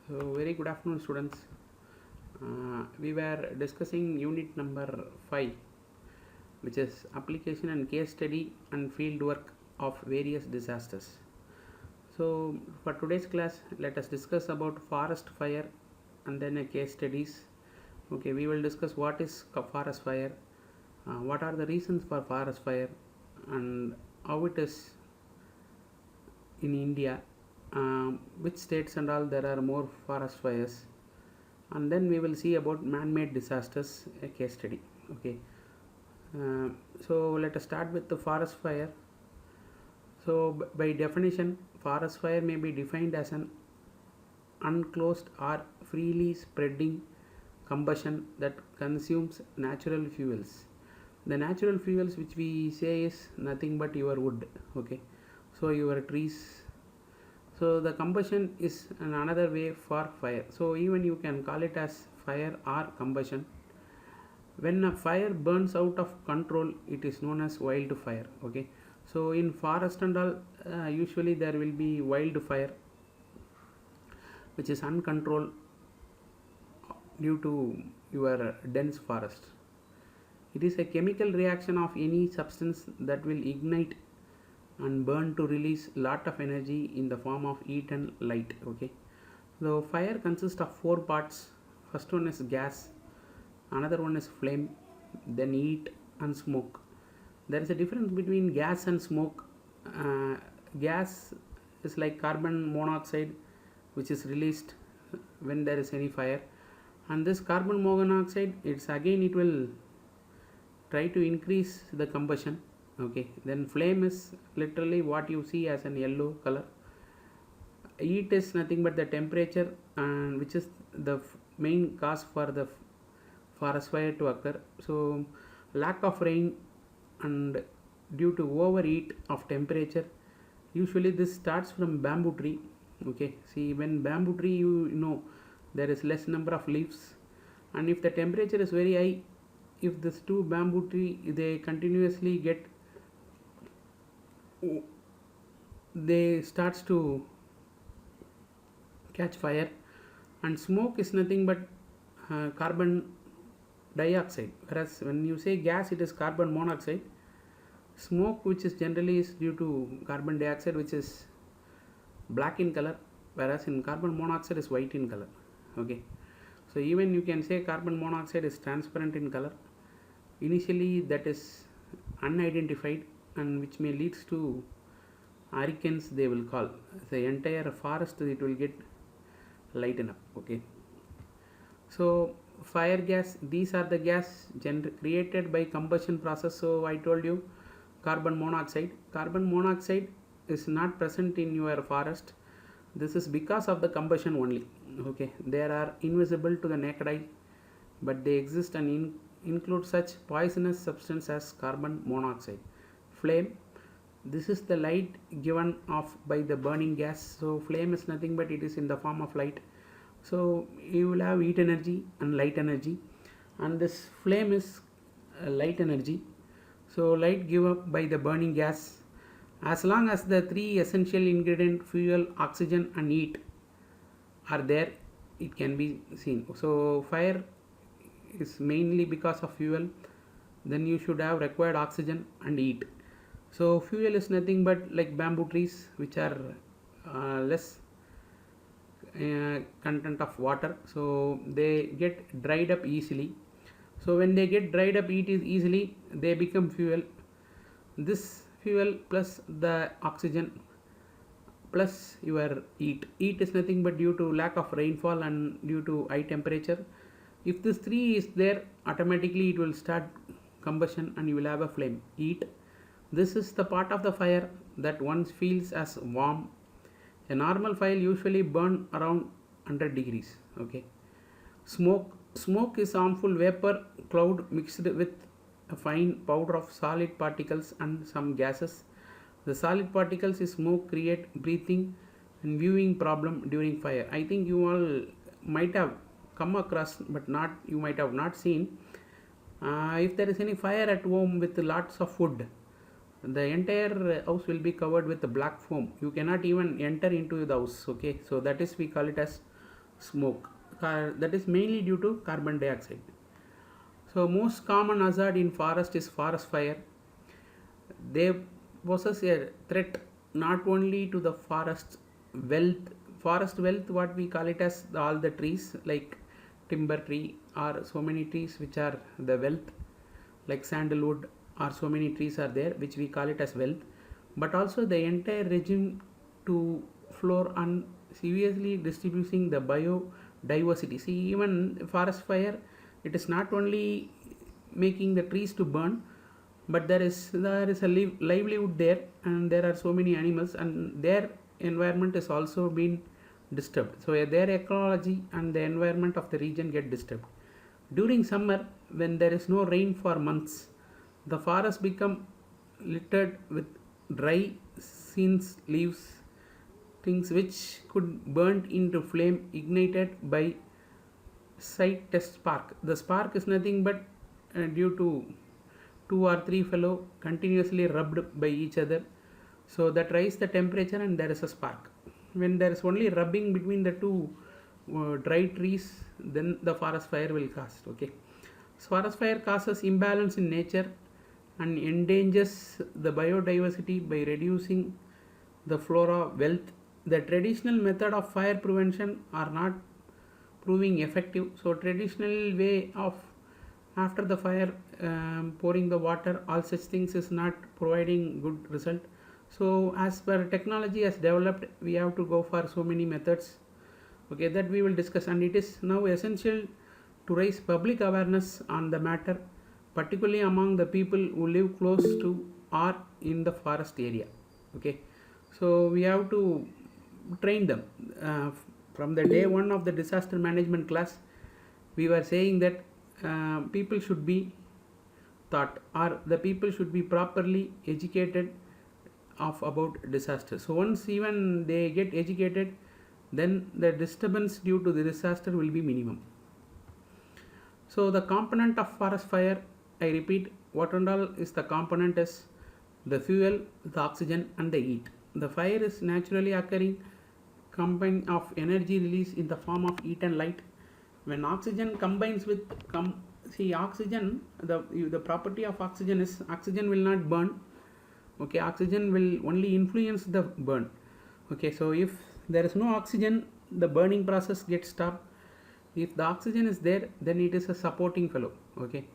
So, very good afternoon, students. We were discussing unit number 5, which is application and case study and field work of various disasters. So, for today's class, let us discuss about forest fire and then a case studies. Okay, we will discuss what is forest fire, what are the reasons for forest fire, and how it is in India, which states and all there are more forest fires, and then we will see about man-made disasters, a case study. Okay, so let us start with the forest fire. So by definition, forest fire may be defined as an unclosed or freely spreading combustion that consumes natural fuels. The natural fuels which we say is nothing but your wood. Okay, so your trees. So the combustion is another way for fire. So even you can call it as fire or combustion. When a fire burns out of control, it is known as wildfire. Okay, so in forest and all, usually there will be wildfire, which is uncontrolled due to your dense forest. It is a chemical reaction of any substance that will ignite and burn to release lot of energy in the form of heat and light. Okay, so fire consists of 4 parts. First one is gas, another one is flame, then heat and smoke. There is a difference between gas and smoke. Gas is like carbon monoxide, which is released when there is any fire, and this carbon monoxide, it will try to increase the combustion. Okay, then flame is literally what you see as an yellow color. Heat is nothing but the temperature, and which is the main cause for the forest fire to occur. So lack of rain and due to overheat of temperature, usually this starts from bamboo tree. Okay, see, when bamboo tree, you know there is less number of leaves, and if the temperature is very high, if this two bamboo tree they continuously get, they starts to catch fire, and smoke is nothing but carbon dioxide, whereas when you say gas, it is carbon monoxide. Smoke, which is generally is due to carbon dioxide, which is black in color, whereas in carbon monoxide is white in color. Okay, so even you can say carbon monoxide is transparent in color. Initially that is unidentified, and which may leads to hurricanes, they will call the entire forest, it will get lighten up. Okay, so fire gas, these are the gas created by combustion process. So I told you carbon monoxide is not present in your forest. This is because of the combustion only. Okay, they are invisible to the naked eye, but they exist and include such poisonous substance as carbon monoxide. Flame, this is the light given off by the burning gas. So flame is nothing but it is in the form of light. So you will have heat energy and light energy, and this flame is light energy. So light given up by the burning gas. As long as the 3 essential ingredient, fuel, oxygen and heat, are there, it can be seen. So fire is mainly because of fuel, then you should have required oxygen and heat. So fuel is nothing but like bamboo trees, which are less content of water, so they get dried up easily. So when they get dried up easily, they become fuel. This fuel plus the oxygen plus your heat is nothing but due to lack of rainfall and due to high temperature. If this 3 is there, automatically it will start combustion and you will have a flame. Heat, this is the part of the fire that one feels as warm. A normal fire usually burn around 100 degrees. Okay, smoke is harmful vapor cloud mixed with a fine powder of solid particles and some gases. The solid particles in smoke create breathing and viewing problem during fire. I think you all might have come across, but not, you might have not seen. If there is any fire at home with lots of wood, the entire house will be covered with the black foam. You cannot even enter into the house. Okay, so that is, we call it as smoke. That is mainly due to carbon dioxide. So most common hazard in forest is forest fire. They possess a threat not only to the forest wealth, what we call it as all the trees like timber tree or so many trees which are the wealth, like sandalwood or so many trees are there which we call it as wealth, but also the entire regime to flora and seriously distributing the biodiversity. See, even forest fire, it is not only making the trees to burn, but there is a livelihood there, and there are so many animals, and their environment is also being disturbed. So their ecology and the environment of the region get disturbed. During summer, when there is no rain for months, the forest become littered with dry scenes, leaves, things which could burn into flame ignited by site test spark. The spark is nothing but due to two or three fellow continuously rubbed by each other, so that rise the temperature and there is a spark. When there is only rubbing between the two dry trees, then the forest fire will cause. Okay, so forest fire causes imbalance in nature and endangers the biodiversity by reducing the flora wealth. The traditional method of fire prevention are not proving effective. So traditional way of after the fire, pouring the water, all such things is not providing good result. So as per technology has developed, we have to go for so many methods, okay, that we will discuss. And it is now essential to raise public awareness on the matter, particularly among the people who live close to or in the forest area. Okay, so we have to train them. From the day one of the disaster management class, we were saying that people should be taught, or the people should be properly educated of about disaster. So once even they get educated, then the disturbance due to the disaster will be minimum. So the component of forest fire, I repeat, what and all is the component is the fuel, the oxygen and the heat. The fire is naturally occurring combine of energy release in the form of heat and light. When oxygen combines with oxygen, the property of oxygen is oxygen will not burn. Okay, oxygen will only influence the burn. Okay, so if there is no oxygen, the burning process gets stopped. If the oxygen is there, then it is a supporting fellow. Okay,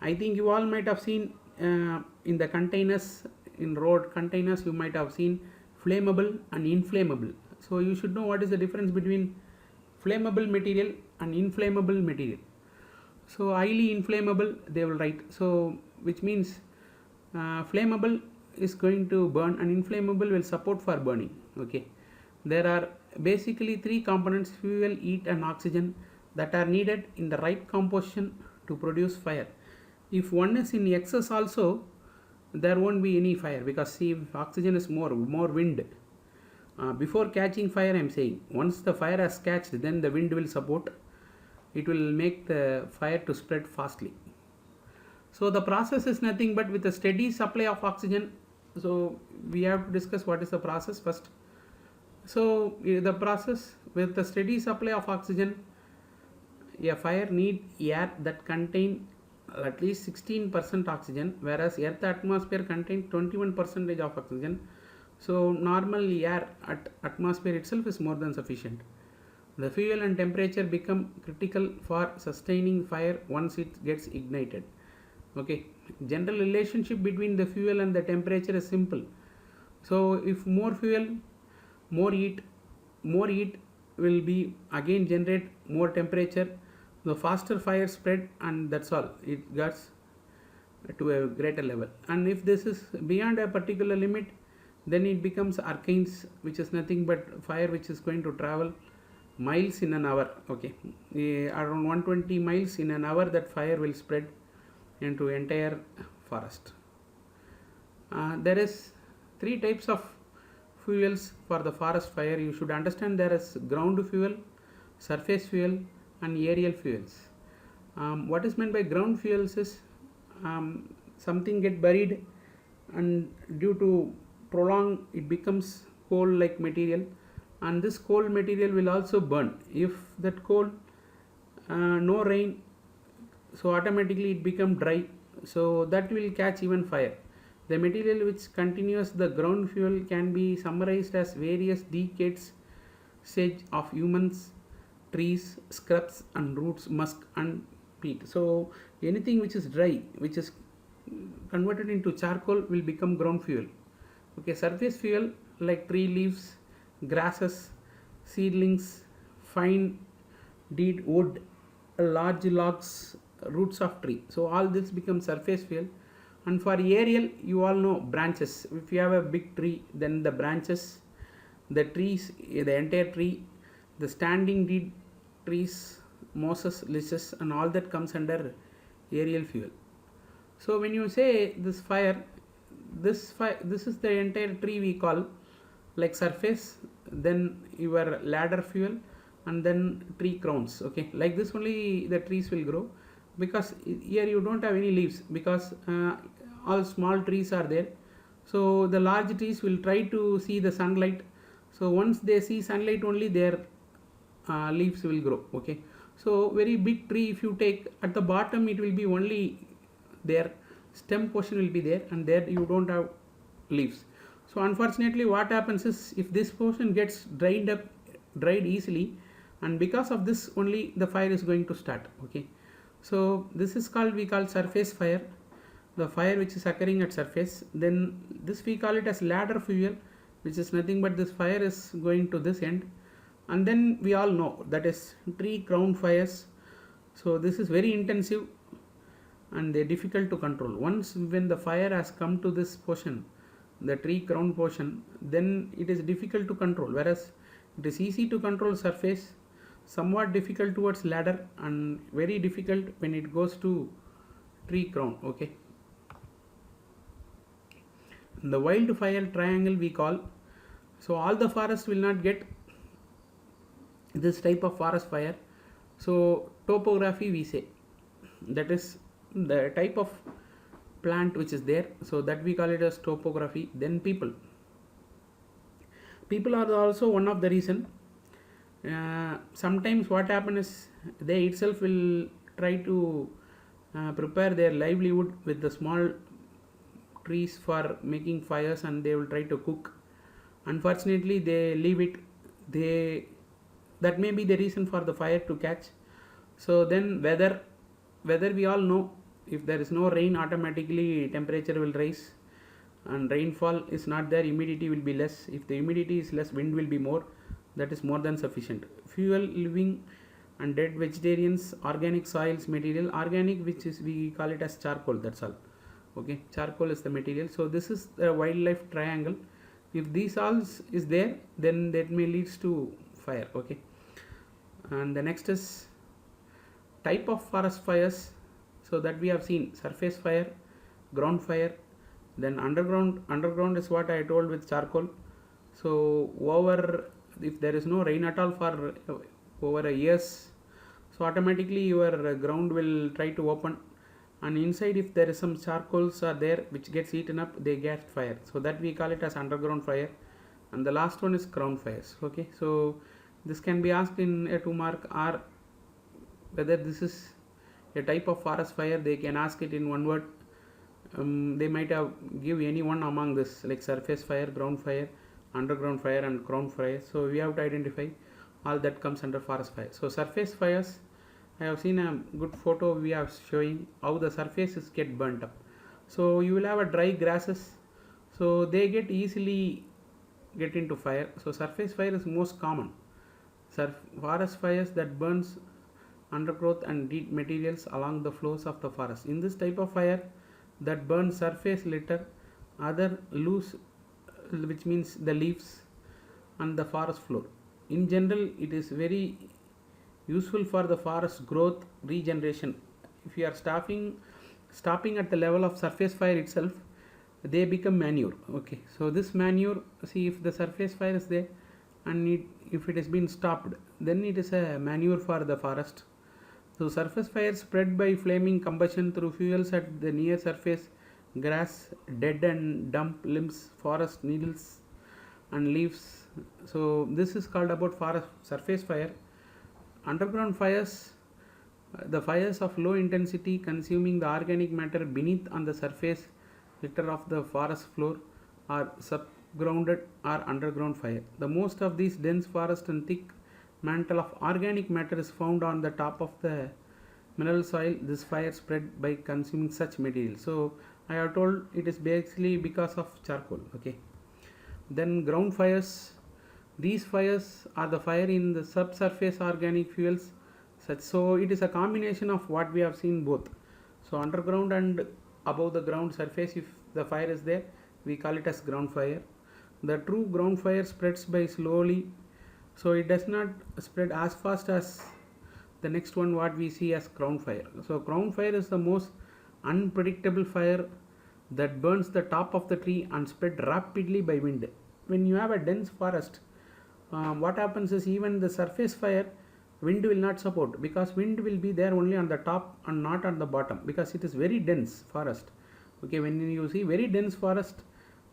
I think you all might have seen in the containers, in road containers, you might have seen flammable and inflammable. So you should know what is the difference between flammable material and inflammable material. So highly inflammable, they will write, so which means flammable is going to burn and inflammable will support for burning. Okay, there are basically three components: fuel, heat and oxygen, that are needed in the right composition to produce fire. If one is in excess also, there won't be any fire, because see, if oxygen is more wind. Before catching fire, I am saying, once the fire has catched, then the wind will support. It will make the fire to spread fastly. So the process is nothing but with a steady supply of oxygen. So we have to discuss what is the process first. So the process with the steady supply of oxygen, a fire need air that contain at least 16% oxygen, whereas earth atmosphere contains 21% of oxygen. So normal air at atmosphere itself is more than sufficient. The fuel and temperature become critical for sustaining fire once it gets ignited. Okay, general relationship between the fuel and the temperature is simple. So if more fuel, more heat will be again generate more temperature, the faster fire spread, and that's all, it gets to a greater level. And if this is beyond a particular limit, then it becomes arcanes, which is nothing but fire which is going to travel miles in an hour. Okay, around 120 miles in an hour, that fire will spread into entire forest. There is three types of fuels for the forest fire. You should understand there is ground fuel, surface fuel and aerial fuels. What is meant by ground fuels is something get buried, and due to prolong it becomes coal like material, and this coal material will also burn. If that coal no rain, so automatically it become dry, so that will catch even fire. The material which continues the ground fuel can be summarized as various decades sage of humans, trees, scrubs and roots, musk and peat. So anything which is dry, which is converted into charcoal, will become ground fuel. Okay, surface fuel like tree leaves, grasses, seedlings, fine dead wood, large logs, roots of tree. So all this becomes surface fuel. And for aerial, you all know branches. If you have a big tree, then the branches, the trees, the entire tree, the standing dead trees, mosses, liches, and all that comes under aerial fuel. So when you say this fire, this is the entire tree we call like surface, then your ladder fuel, and then tree crowns. Okay, like this only the trees will grow, because here you don't have any leaves, because all small trees are there. So the large trees will try to see the sunlight, so once they see sunlight only their leaves will grow. Okay, so very big tree, if you take at the bottom, it will be only their stem portion will be there, and there you don't have leaves. So unfortunately what happens is, if this portion gets dried easily, and because of this only the fire is going to start. Okay, so this is called, we call surface fire, the fire which is occurring at surface. Then this we call it as ladder fuel, which is nothing but this fire is going to this end. And then we all know that is tree crown fires. So this is very intensive and they're difficult to control. Once when the fire has come to this portion, the tree crown portion, then it is difficult to control, whereas it is easy to control surface, somewhat difficult towards ladder, and very difficult when it goes to tree crown. Okay, the wildfire triangle we call. So all the forests will not get this type of forest fire. So topography we say, that is the type of plant which is there, so that we call it as topography. Then people are also one of the reason. Sometimes what happens is, they itself will try to prepare their livelihood with the small trees for making fires, and they will try to cook. Unfortunately they leave it, that may be the reason for the fire to catch. So then weather we all know, if there is no rain, automatically temperature will rise, and rainfall is not there, humidity will be less. If the humidity is less, wind will be more, that is more than sufficient. Fuel, living and dead vegetarians, organic soils material, organic which is we call it as charcoal, that's all. Okay, charcoal is the material. So this is the wildlife triangle. If these all is there, then that may leads to fire. Okay, and the next is type of forest fires. So that we have seen surface fire, ground fire, then underground is what I told with charcoal. So if there is no rain at all for over a years, so automatically your ground will try to open, and inside if there is some charcoals are there which gets eaten up, they get fire. So that we call it as underground fire. And the last one is ground fires. Okay, so this can be asked in a 2 mark, or whether this is a type of forest fire, they can ask it in one word. They might have give any one among this, like surface fire, ground fire, underground fire and ground fire. So we have to identify all that comes under forest fire. So surface fires, I have seen a good photo we are showing how the surfaces get burnt up. So you will have a dry grasses, so they get easily get into fire. So surface fire is most common. Forest fires that burns undergrowth and dead materials along the floors of the forest. In this type of fire that burns surface litter, other loose, which means the leaves and the forest floor. In general, it is very useful for the forest growth regeneration. If you are stopping at the level of surface fire itself, they become manure. Okay, so this manure, see, if the surface fire is there and if it has been stopped, then it is a manure for the forest. So surface fire spread by flaming combustion through fuels at the near surface, grass, dead and dump limbs, forest needles and leaves, So this is called about forest surface fire. Underground fires, the fires of low intensity consuming the organic matter beneath on the surface litter of the forest floor are subgrounded or underground fire. The most of these dense forest and thick mantle of organic matter is found on the top of the mineral soil. This fire spread by consuming such material. So I have told it is basically because of charcoal. Okay. Then ground fires. These fires are the fire in the subsurface organic fuels. So it is a combination of what we have seen both. So underground and above the ground surface, if the fire is there, we call it as ground fire. The true ground fire spreads by slowly, so it does not spread as fast as the next one what we see as ground fire. So ground fire is the most unpredictable fire that burns the top of the tree and spread rapidly by wind. When you have a dense forest, what happens is even the surface fire, wind will not support, because wind will be there only on the top and not on the bottom, because it is very dense forest. Okay, when you see very dense forest,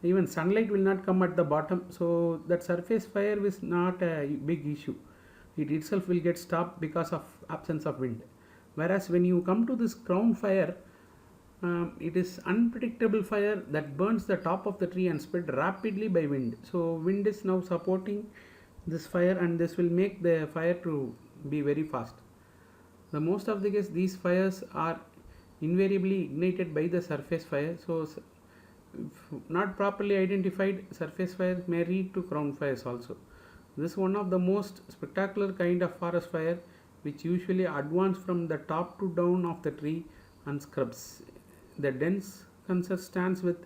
even sunlight will not come at the bottom, so that surface fire is not a big issue. It itself will get stopped because of absence of wind. Whereas when you come to this ground fire, it is unpredictable fire that burns the top of the tree and spread rapidly by wind. So wind is now supporting this fire, and this will make the fire to be very fast. The most of the case these fires are invariably ignited by the surface fire. So if not properly identified, surface fires may lead to ground fires also. This is one of the most spectacular kind of forest fire, which usually advance from the top to down of the tree and scrubs. The dense concert stands with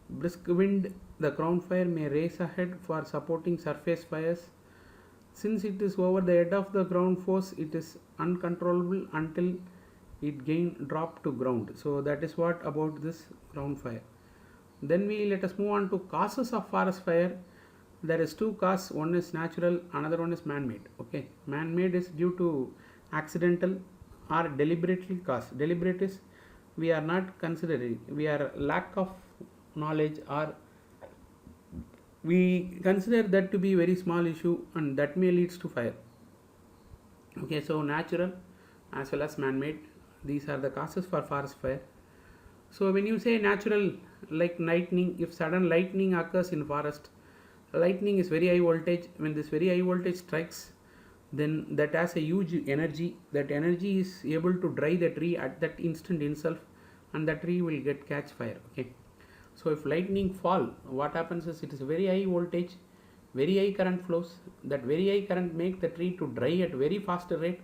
brisk wind. The ground fire may race ahead for supporting surface fires. Since it is over the head of the ground force, it is uncontrollable until it gain drop to ground. So that is what about this ground fire. Then let us move on to causes of forest fire. There is two causes. One is natural, another one is man-made. Okay, man-made is due to accidental or deliberately caused. Deliberate is we are not considering, we are lack of knowledge, or we consider that to be very small issue, and that may leads to fire. Okay, so natural as well as man-made, these are the causes for forest fire. So when you say natural, like lightning, if sudden lightning occurs in forest, lightning is very high voltage. When this very high voltage strikes, then that has a huge energy. That energy is able to dry the tree at that instant itself, and the tree will get catch fire. Okay, so if lightning fall, what happens is it is very high voltage, very high current flows. That very high current make the tree to dry at very fast rate,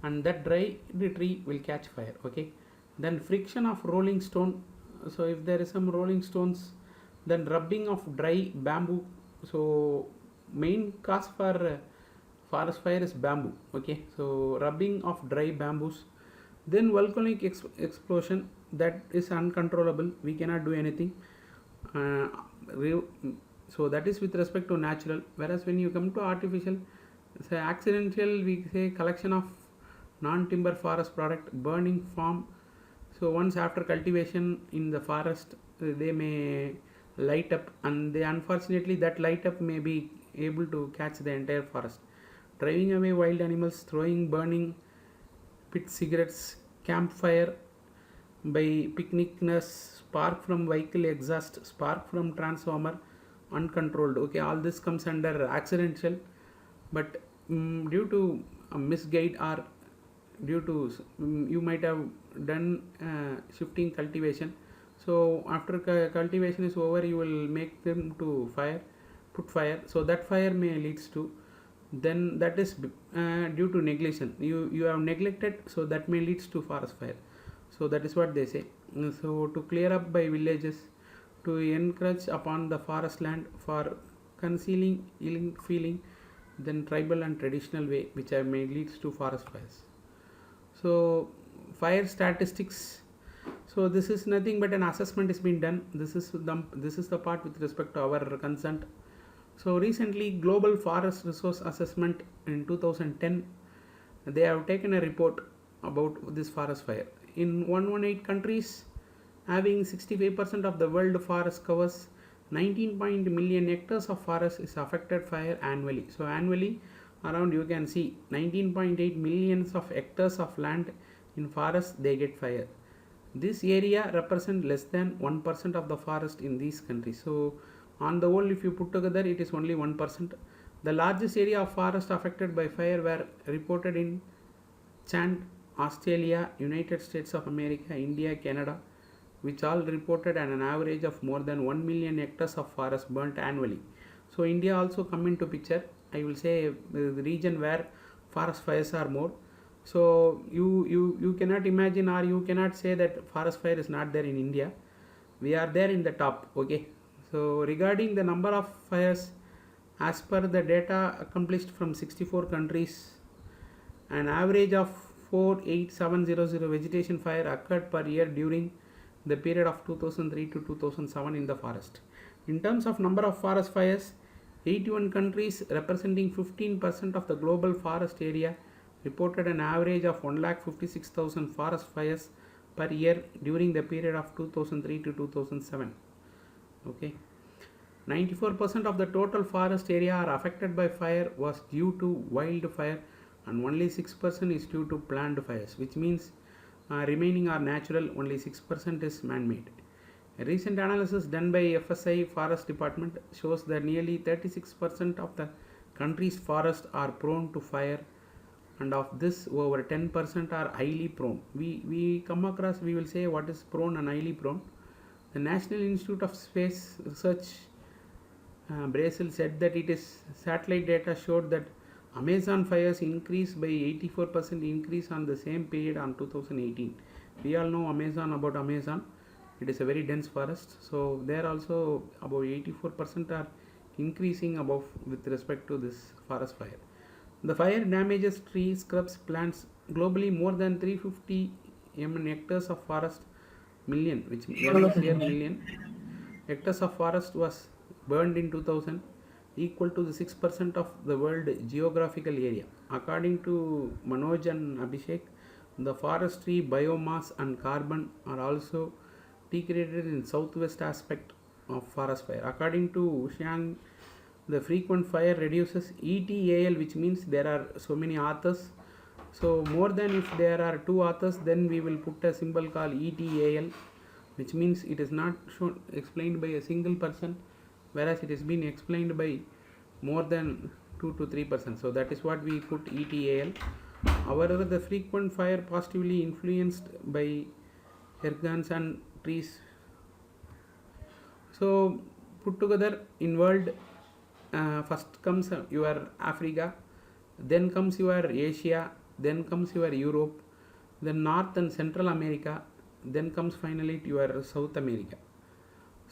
and that dry the tree will catch fire. Okay, then friction of rolling stone. So if there is some rolling stones, then rubbing of dry bamboo. So main cause for forest fire is bamboo. Okay, so rubbing of dry bamboos. Then volcanic explosion, that is uncontrollable, we cannot do anything. So that is with respect to natural. Whereas when you come to artificial, say accidental, we say collection of non-timber forest product, burning farm. So once after cultivation in the forest, they may light up, and they unfortunately that light up may be able to catch the entire forest. Driving away wild animals, throwing burning pit cigarettes, campfire by picnickers, spark from vehicle exhaust, spark from transformer, uncontrolled. Okay, all this comes under accidental, but due to a misguide, or due to you might have done shifting cultivation. So after cultivation is over, you will make them to put fire. So that fire may leads to, then that is due to neglection. You have neglected, so that may leads to forest fire. So that is what they say. So to clear up by villages, to encourage upon the forest land for concealing ill feeling, then tribal and traditional way, which may leads to forest fires. So fire statistics. So this is nothing but an assessment is being done. This is the part with respect to our consent. So recently, Global Forest Resource Assessment in 2010, they have taken a report about this forest fire. In 118 countries, having 65% of the world forest covers, 19 million hectares of forest is affected fire annually. So annually around you can see 19.8 millions of hectares of land in forest they get fire. This area represent less than 1% of the forest in these countries. So on the whole, if you put together, it is only 1%. The largest area of forest affected by fire were reported in Chad, Australia, United States of America, India, Canada, which all reported an average of more than 1 million hectares of forest burnt annually. So India also come into picture. I will say the region where forest fires are more. So you cannot imagine or you cannot say that forest fire is not there in India. We are there in the top. Okay. So regarding the number of fires, as per the data accomplished from 64 countries, an average of 48700 vegetation fire occurred per year during the period of 2003 to 2007 in the forest. In terms of number of forest fires, 81 countries representing 15% of the global forest area reported an average of 1,56,000 forest fires per year during the period of 2003 to 2007. Okay. 94% of the total forest area are affected by fire was due to wildfire and only 6% is due to planned fires, which means remaining are natural, only 6% is man-made. A recent analysis done by FSI Forest Department shows that nearly 36% of the country's forests are prone to fire, and of this over 10% are highly prone. We come across, we will say what is prone and highly prone. The National Institute of Space Research Brazil said that it is satellite data showed that Amazon fires increased by 84% increase on the same period on 2018. We all know about Amazon. It is a very dense forest. So there also about 84% are increasing above with respect to this forest fire. The fire damages trees, shrubs, plants globally. More than 350 hectares of forest million, which million hectares of forest was burned in 2000, equal to the 6% of the world geographical area. According to Manoj and Abhishek, the forestry, biomass and carbon are also degraded in southwest aspect of forest fire. According to Xiang, the frequent fire reduces ETAL, which means there are so many authors. So more than if there are two authors, then we will put a symbol called ETAL, which means it is not explained by a single person, whereas it has been explained by more than 2 to 3%. So that is what we put ETAL. However, the frequent fire positively influenced by organs and trees. So put together in world, first comes your Africa, then comes your Asia, then comes your Europe, then North and Central America, then comes finally to your South America.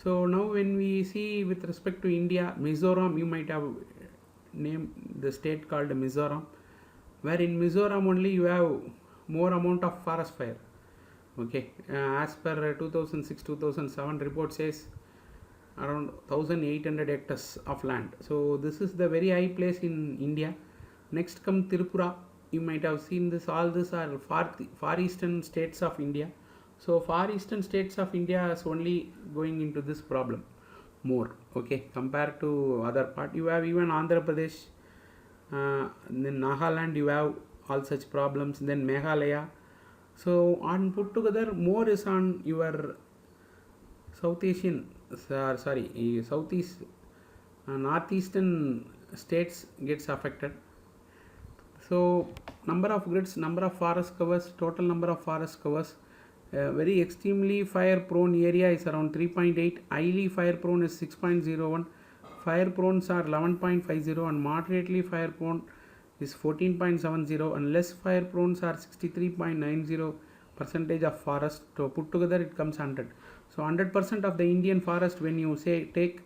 So now when we see with respect to India, Mizoram, you might have named the state called Mizoram, where in Mizoram only you have more amount of forest fire. Okay, as per 2006-2007 report says around 1800 hectares of land. So this is the very high place in India. Next come Tripura. You might have seen this. All these are far eastern states of India. So far eastern states of India is only going into this problem more. Okay, compared to other part. You have even Andhra Pradesh, then Nagaland. You have all such problems. Then Meghalaya. So on put together, more is on your South Asian, Southeast, Northeastern states gets affected. So number of grids, number of forest covers, total number of forest covers. Very extremely fire prone area is around 3.8, highly fire prone is 6.01, fire prones are 11.50, and moderately fire prone is 14.70, and less fire prones are 63.90 percentage of forest. So put together it comes 100. So 100% of the Indian forest, when you say take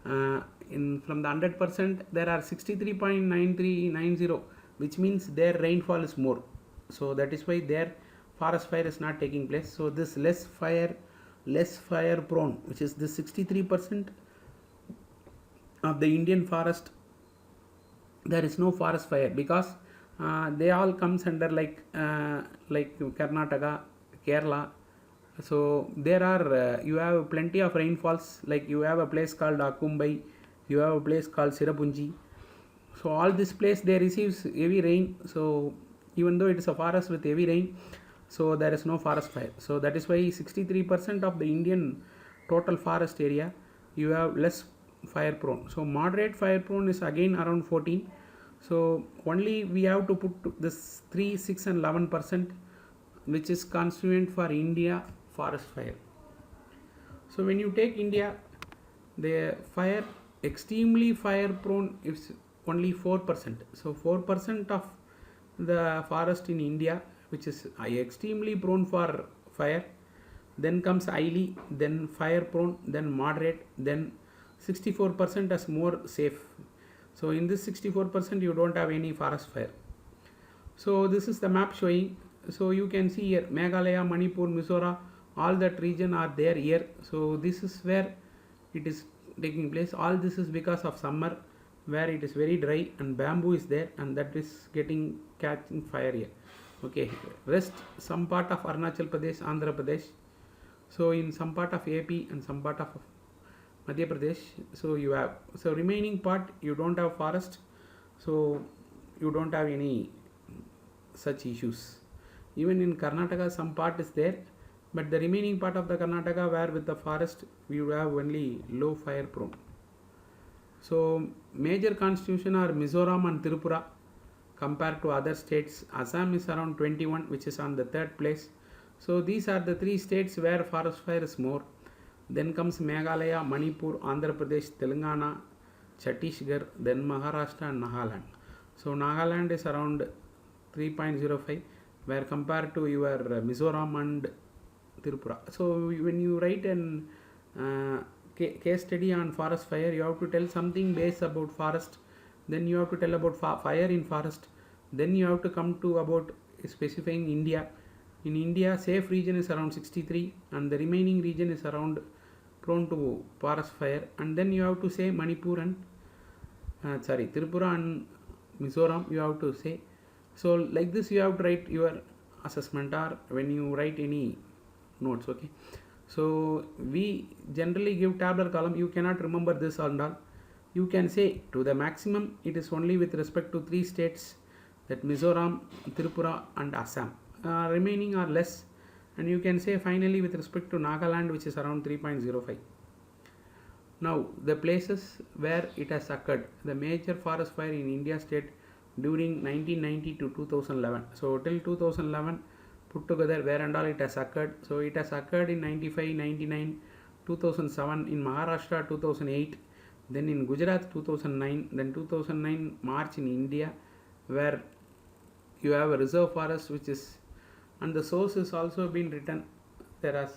from the 100%, there are 63.9390, which means their rainfall is more. So that is why their forest fire is not taking place. So this less fire prone, which is this 63% of the Indian forest, there is no forest fire, because they all comes under like Karnataka, Kerala, So there are you have plenty of rainfalls, like you have a place called Akumbai, you have a place called Sirapunji. So all this place they receives heavy rain. So even though it is a forest with heavy rain, so there is no forest fire. So that is why 63% of the Indian total forest area you have less fire prone. So moderate fire prone is again around 14. So only we have to put this 3, 6 and 11%, which is constituent for India forest fire. So when you take India, the fire extremely fire prone is only 4%. So 4% of the forest in India, which is extremely prone for fire, then comes highly, then fire prone, then moderate, then 64% as more safe. So in this 64% you don't have any forest fire. So this is the map showing. So you can see here Meghalaya, Manipur, Mizoram, all that region are there here. So this is where it is taking place. All this is because of summer, where it is very dry and bamboo is there, and that is catching fire here. Okay, rest some part of Arunachal Pradesh, Andhra Pradesh. So in some part of AP and some part of Madhya Pradesh, so you have, so remaining part you don't have forest, so you don't have any such issues. Even in Karnataka some part is there, but the remaining part of the Karnataka where with the forest we have only low fire prone. So major constitution are Mizoram and Tripura compared to other states. Assam is around 21, which is on the third place. So these are the three states where forest fire is more. Then comes Meghalaya, Manipur, Andhra Pradesh, Telangana, Chhattisgarh, then Maharashtra and Nagaland. So Nagaland is around 3.05, where compared to your Mizoram and Tripura. So when you write an case study on forest fire, you have to tell something based about forest, then you have to tell about fire in forest, then you have to come to about specifying India. In India, safe region is around 63 and the remaining region is around prone to forest fire, and then you have to say Manipur and Tripura and Mizoram you have to say. So like this you have to write your assessment or when you write any notes. Okay, so we generally give tabular column. You cannot remember this and all. You can say to the maximum it is only with respect to three states, that Mizoram, Tripura and Assam. Remaining are less, and you can say finally with respect to Nagaland, which is around 3.05. Now the places where it has occurred, the major forest fire in India state during 1990 to 2011. So till 2011 put together where and all it has occurred. So it has occurred in 95, 99, 2007 in Maharashtra, 2008, then in Gujarat 2009, then 2009 March in India, where you have a reserve forest which is, and the source is also been written. There are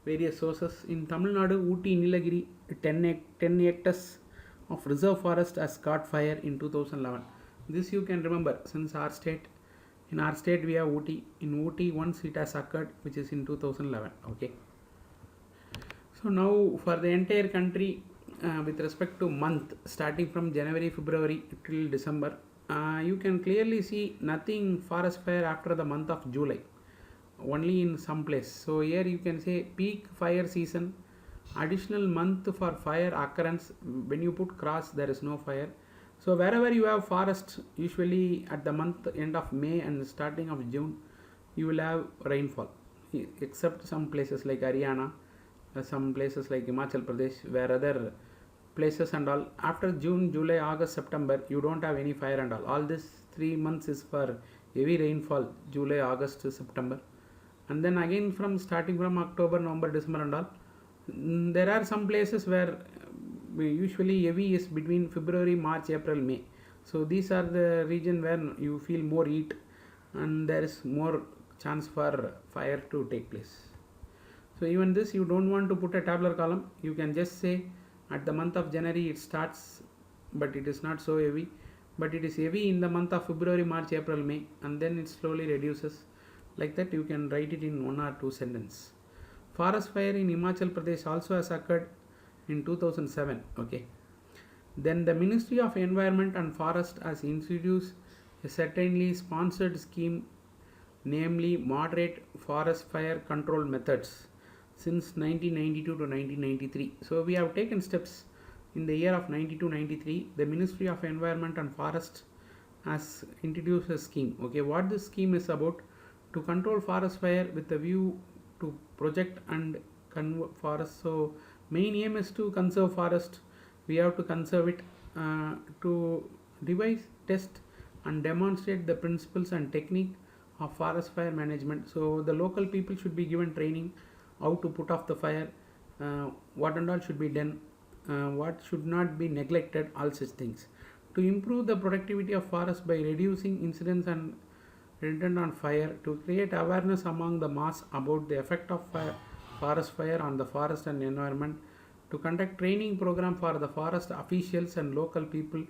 various sources. In Tamil Nadu, Ooty, Nilagiri, 10 hectares of reserve forest has caught fire in 2011. This you can remember, since our state, in our state we have Ooty. In Ooty once it has occurred, which is in 2011. Okay. So now for the entire country, with respect to month, starting from January, February till December, you can clearly see nothing forest fire after the month of July, only in some place. So here you can say peak fire season, additional month for fire occurrence. When you put cross, there is no fire. So wherever you have forest, usually at the month end of May and starting of June, you will have rainfall, except some places like Haryana, some places like Himachal Pradesh, where other places and all, after June, July, August, September, you don't have any fire and all. All this 3 months is for heavy rainfall, July, August, September. And then again from starting from October, November, December and all, there are some places where usually heavy is between February, March, April, May. So these are the region where you feel more heat and there is more chance for fire to take place. So even this you don't want to put a tabular column. You can just say at the month of January it starts, but it is not so heavy, but it is heavy in the month of February, March, April, May, and then it slowly reduces. Like that you can write it in 1 or 2 sentences. Forest fire in Himachal Pradesh also has occurred in 2007. Okay. Then the Ministry of Environment and Forest has introduced a certainly sponsored scheme namely moderate forest fire control methods since 1992 to 1993. So we have taken steps in the year of 92-93. The Ministry of Environment and Forest has introduced a scheme. Okay, what this scheme is about: to control forest fire with a view to project and conserve forest. So main aim is to conserve forest. We have to conserve it, to devise, test and demonstrate the principles and technique of forest fire management. So the local people should be given training how to put off the fire, what and all should be done, what should not be neglected, all such things. To improve the productivity of forest by reducing incidents and intent on fire, to create awareness among the mass about the effect of forest fire on the forest and environment, to conduct training program for the forest officials and local people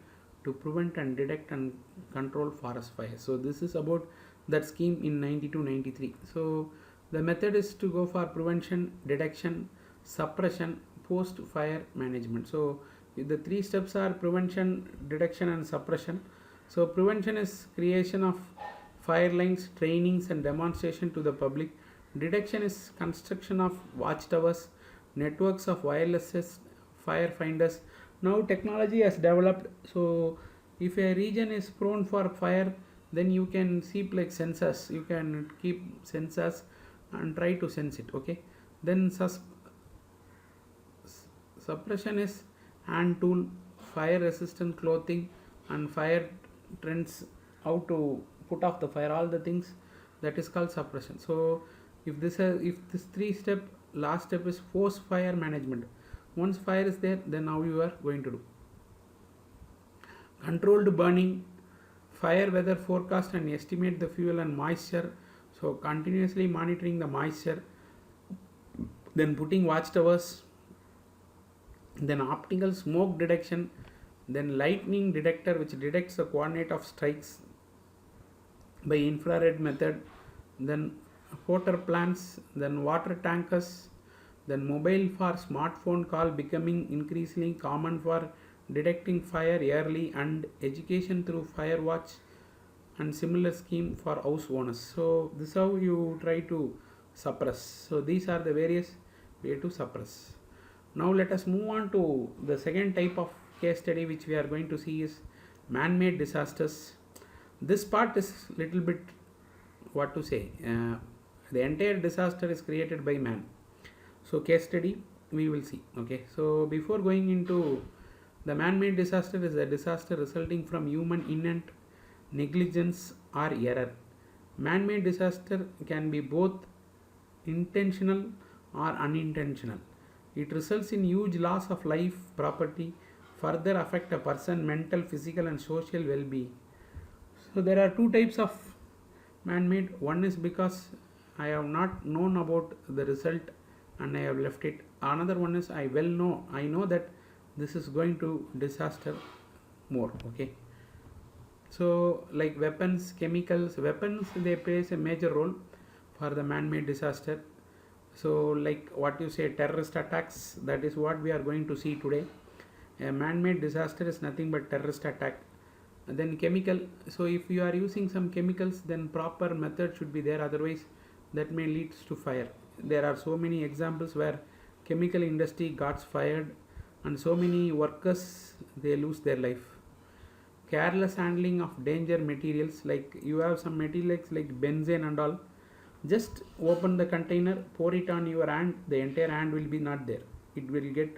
to prevent and detect and control forest fire. So this is about that scheme in 92-93. So the method is to go for prevention, detection, suppression, post fire management. So the three steps are prevention, detection and suppression. So prevention is creation of fire lines, trainings and demonstration to the public. Detection is construction of watchtowers, networks of wireless firefinders. Now technology has developed, so if a region is prone for fire, then you can see like sensors, you can keep sensors and try to sense it. Okay, then suppression is hand tool, fire resistant clothing and fire trends, how to put off the fire, all the things, that is called suppression. So if this three step, last step is post fire management. Once fire is there, then how you are going to do controlled burning, fire weather forecast and estimate the fuel and moisture. So continuously monitoring the moisture, then putting watchtowers, then optical smoke detection, then lightning detector which detects the coordinate of strikes by infrared method, then water plants, then water tankers, then mobile for smartphone call becoming increasingly common for detecting fire early, and education through fire watch and similar scheme for house owners. So this is how you try to suppress. So these are the various way to suppress. Now let us move on to the second type of case study which we are going to see is man-made disasters. This part is little bit, what to say, the entire disaster is created by man. So case study we will see. Okay, so before going into the man-made disaster, is a disaster resulting from human intent, negligence or error. Man-made disaster can be both intentional or unintentional. It results in huge loss of life, property, further affect a person mental, physical and social well-being. So there are two types of man-made. One is because I have not known about the result and I have left it. Another one is I know that this is going to disaster more. Okay, so like weapons, chemicals, weapons, they plays a major role for the man-made disaster. So like what you say, terrorist attacks, that is what we are going to see today. A man-made disaster is nothing but terrorist attack. And then chemical, so if you are using some chemicals, then proper method should be there, otherwise that may leads to fire. There are so many examples where chemical industry got fired and so many workers, they lose their life. Careless handling of danger materials, like you have some materials like benzene and all, just open the container, pour it on your hand, the entire hand will be not there, it will get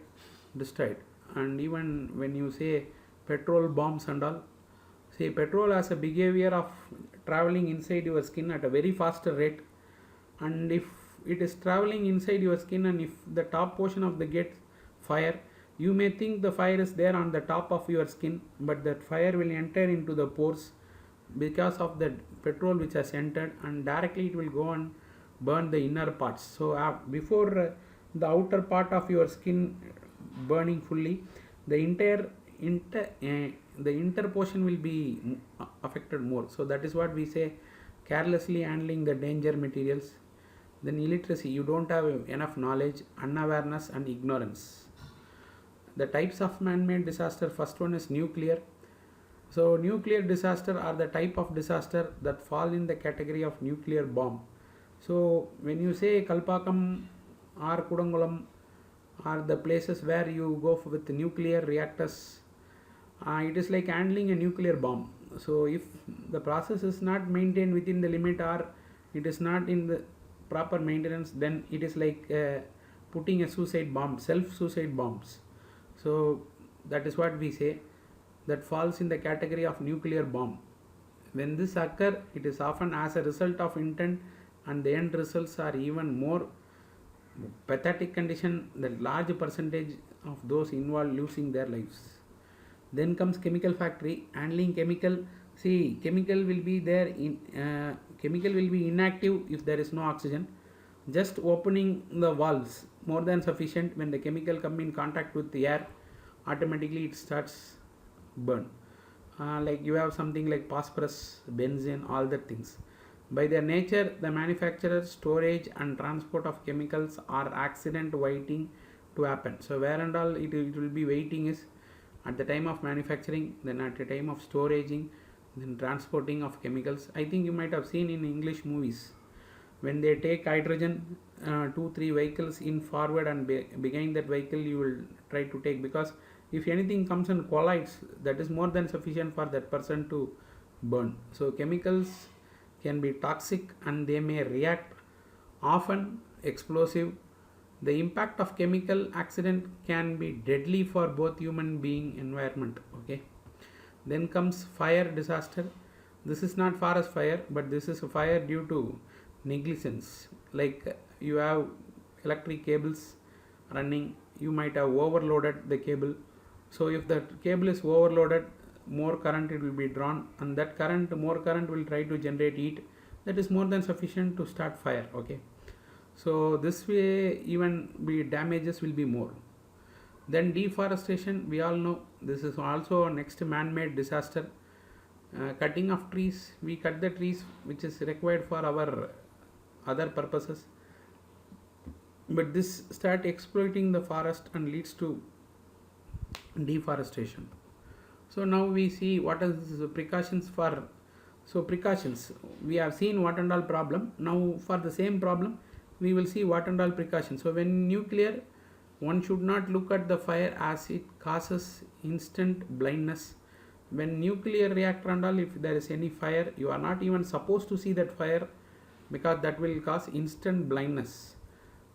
destroyed. And even when you say petrol bombs and all, say petrol has a behavior of traveling inside your skin at a very faster rate, and if it is traveling inside your skin and if the top portion of the get fire, you may think the fire is there on the top of your skin, but that fire will enter into the pores because of the petrol which has entered, and directly it will go and burn the inner parts. So before the outer part of your skin burning fully, the inter portion will be affected more. So that is what we say, carelessly handling the danger materials. Then illiteracy, you don't have enough knowledge, unawareness and ignorance. The types of man-made disaster, first one is nuclear. So nuclear disaster are the type of disaster that fall in the category of nuclear bomb. So when you say Kalpakam or Kudangulam are the places where you go with nuclear reactors, it is like handling a nuclear bomb. So if the process is not maintained within the limit or it is not in the proper maintenance, then it is like putting a suicide bomb, self suicide bombs. So that is what we say, that falls in the category of nuclear bomb. When this occur, it is often as a result of intent, and the end results are even more pathetic condition that large percentage of those involved losing their lives. Then comes chemical factory, handling chemical. See, chemical will be there in chemical will be inactive if there is no oxygen. Just opening the valves more than sufficient. When the chemical come in contact with the air, automatically it starts burn. Like you have something like phosphorus, benzene, all that things. By their nature, the manufacture, storage and transport of chemicals are accident waiting to happen. So where and all it will be waiting is at the time of manufacturing, then at the time of storaging, then transporting of chemicals. I think you might have seen in English movies when they take hydrogen, 2-3 vehicles in forward, and behind that vehicle you will try to take, because if anything comes and collides, that is more than sufficient for that person to burn. So chemicals can be toxic and they may react often explosive. The impact of chemical accident can be deadly for both human being environment. Okay. Then comes fire disaster. This is not forest fire, but this is a fire due to negligence. Like you have electric cables running, you might have overloaded the cable. So if the cable is overloaded, more current it will be drawn, and that current, more current will try to generate heat. That is more than sufficient to start fire. Okay. So this way even be damages will be more. Then deforestation, we all know this is also next man-made disaster. Cutting of trees, we cut the trees which is required for our other purposes, but this start exploiting the forest and leads to deforestation. So now we see what is the precautions for. So precautions, we have seen what and all problem. Now for the same problem we will see what and all precautions. So when nuclear, one should not look at the fire as it causes instant blindness. When nuclear reactor and all, if there is any fire, you are not even supposed to see that fire, because that will cause instant blindness,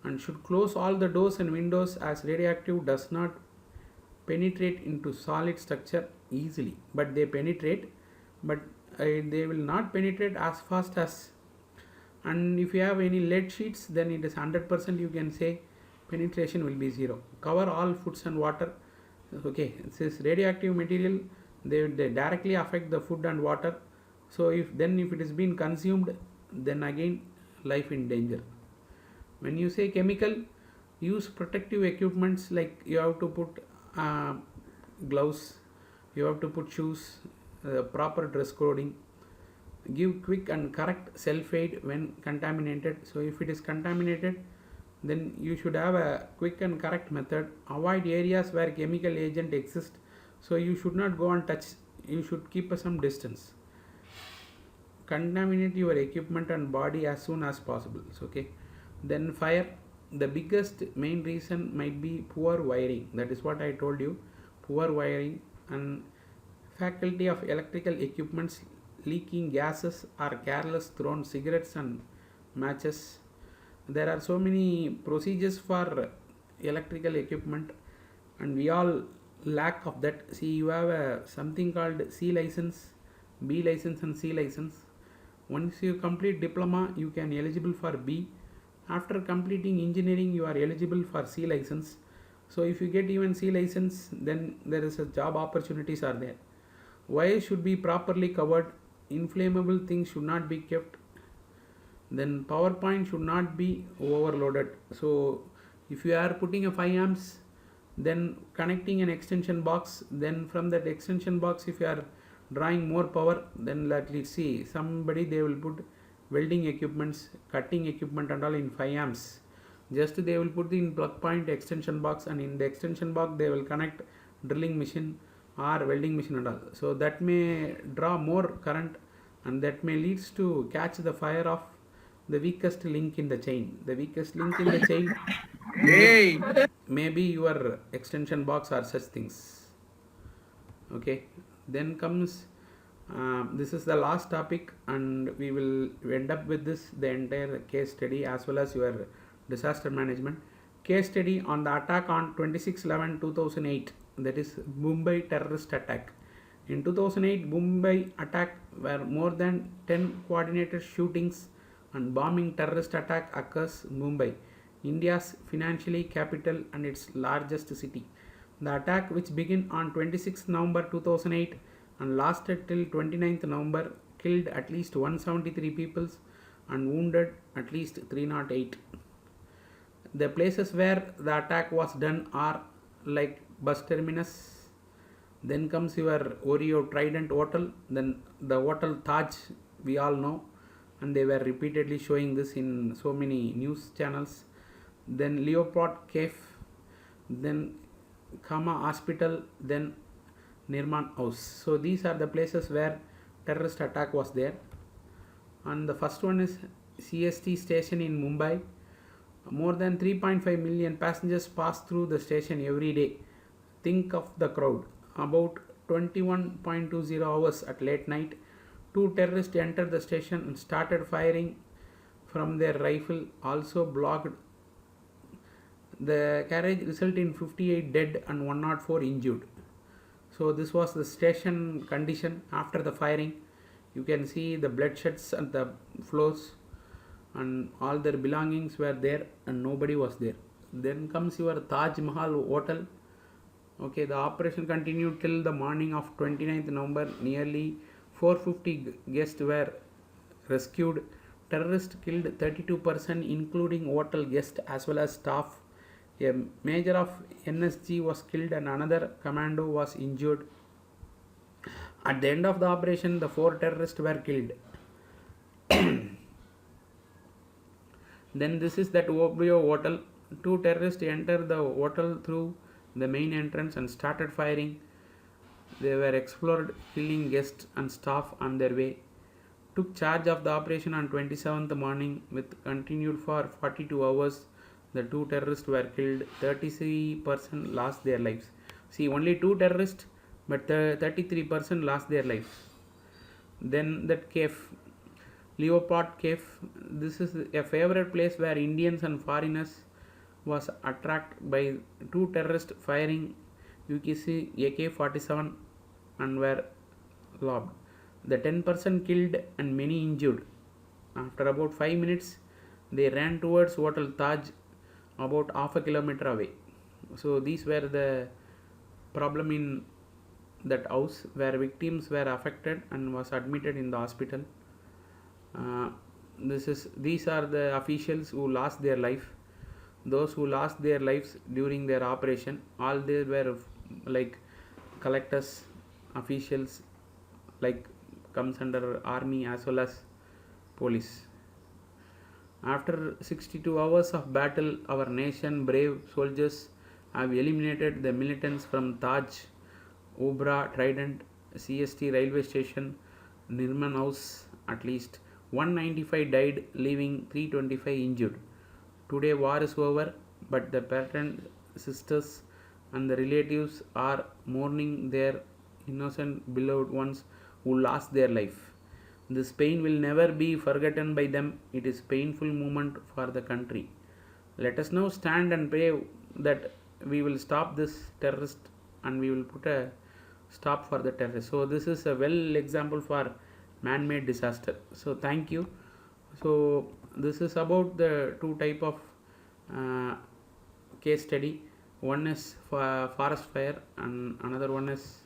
and should close all the doors and windows as radioactive does not penetrate into solid structure easily. But they penetrate, but they will not penetrate as fast as. And if you have any lead sheets, then it is 100%, you can say penetration will be 0. Cover all foods and water. Okay, this radioactive material, they directly affect the food and water. So if it is being consumed, then again life in danger. When you say chemical, use protective equipments, like you have to put gloves, you have to put shoes, proper dress coding. Give quick and correct self-aid when contaminated. So if it is contaminated, then you should have a quick and correct method. Avoid areas where chemical agent exists. So you should not go and touch, you should keep some distance. Contaminate your equipment and body as soon as possible. So, okay. Then fire, the biggest main reason might be poor wiring. That is what I told you, poor wiring and faculty of electrical equipments, leaking gases or careless thrown cigarettes and matches. There are so many procedures for electrical equipment and we all lack of that. See, you have something called C license, B license and C license. Once you complete diploma, you can eligible for B. After completing engineering, you are eligible for C license. So if you get even C license, then there is a job opportunities are there. Wires should be properly covered. Inflammable things should not be kept. Then power point should not be overloaded. So if you are putting a 5 amps, then connecting an extension box, then from that extension box, if you are drawing more power, then let's see, somebody they will put welding equipments, cutting equipment and all in 5 amps. Just they will put in plug point extension box, and in the extension box they will connect drilling machine. or welding machine and all. So that may draw more current, and that may leads to catch the fire of the weakest link in the chain. The weakest link in the chain may be your extension box or such things. Okay, then comes this is the last topic, and we will end up with this the entire case study as well as your disaster management. Case study on the attack on 26/11/2008, that is Mumbai terrorist attack. In 2008 Mumbai attack, where more than 10 coordinated shootings and bombing terrorist attack occurs Mumbai, India's financially capital and its largest city. The attack, which began on 26 November 2008 and lasted till 29th November, killed at least 173 people and wounded at least 308. The places where the attack was done are like bus terminus, then comes your Oreo Trident Hotel, then the Hotel Taj, we all know, and they were repeatedly showing this in so many news channels. Then Leopold Cave, then Kama Hospital, then Nirman House. So these are the places where terrorist attack was there. And the first one is CST station in Mumbai. More than 3.5 million passengers pass through the station every day. Think of the crowd. About 21.20 hours at late night, two terrorists entered the station and started firing from their rifle, also blocked. The carriage resulted in 58 dead and 104 injured. So this was the station condition after the firing. You can see the bloodsheds and the floors, and all their belongings were there and nobody was there. Then comes your Taj Mahal Hotel. Okay, the operation continued till the morning of 29th November. Nearly 450 guests were rescued. Terrorists killed 32%, including hotel guests as well as staff. A major of NSG was killed and another commando was injured. At the end of the operation, the 4 terrorists were killed. Then this is that Obrio Hotel. 2 terrorists entered the hotel through the main entrance and started firing. They were explored, killing guests and staff on their way. Took charge of the operation on 27th morning, with continued for 42 hours. The 2 terrorists were killed. 33% lost their lives. See, only 2 terrorists, but 33% lost their lives. Then that cave, Leopard Cave. This is a favorite place where Indians and foreigners was attracted by 2 terrorists firing UKC AK-47 and were lobbed. The 10% killed and many injured. After about 5 minutes, they ran towards Hotel Taj, about half a kilometer away. So these were the problem in that house, where victims were affected and was admitted in the hospital. These are the officials who lost their life. Those who lost their lives during their operation, all they were like collectors, officials, like comes under army as well as police. After 62 hours of battle, our nation brave soldiers have eliminated the militants from Taj, Obra Trident, CST railway station, Nirman House. At least 195 died, leaving 325 injured. Today war is over, but the parents, sisters and the relatives are mourning their innocent beloved ones who lost their life. This pain will never be forgotten by them. It is a painful moment for the country. Let us now stand and pray that we will stop this terrorist and we will put a stop for the terrorist. So this is a well example for man-made disaster. So thank you. So this is about the 2 type of case study. One is for forest fire and another one is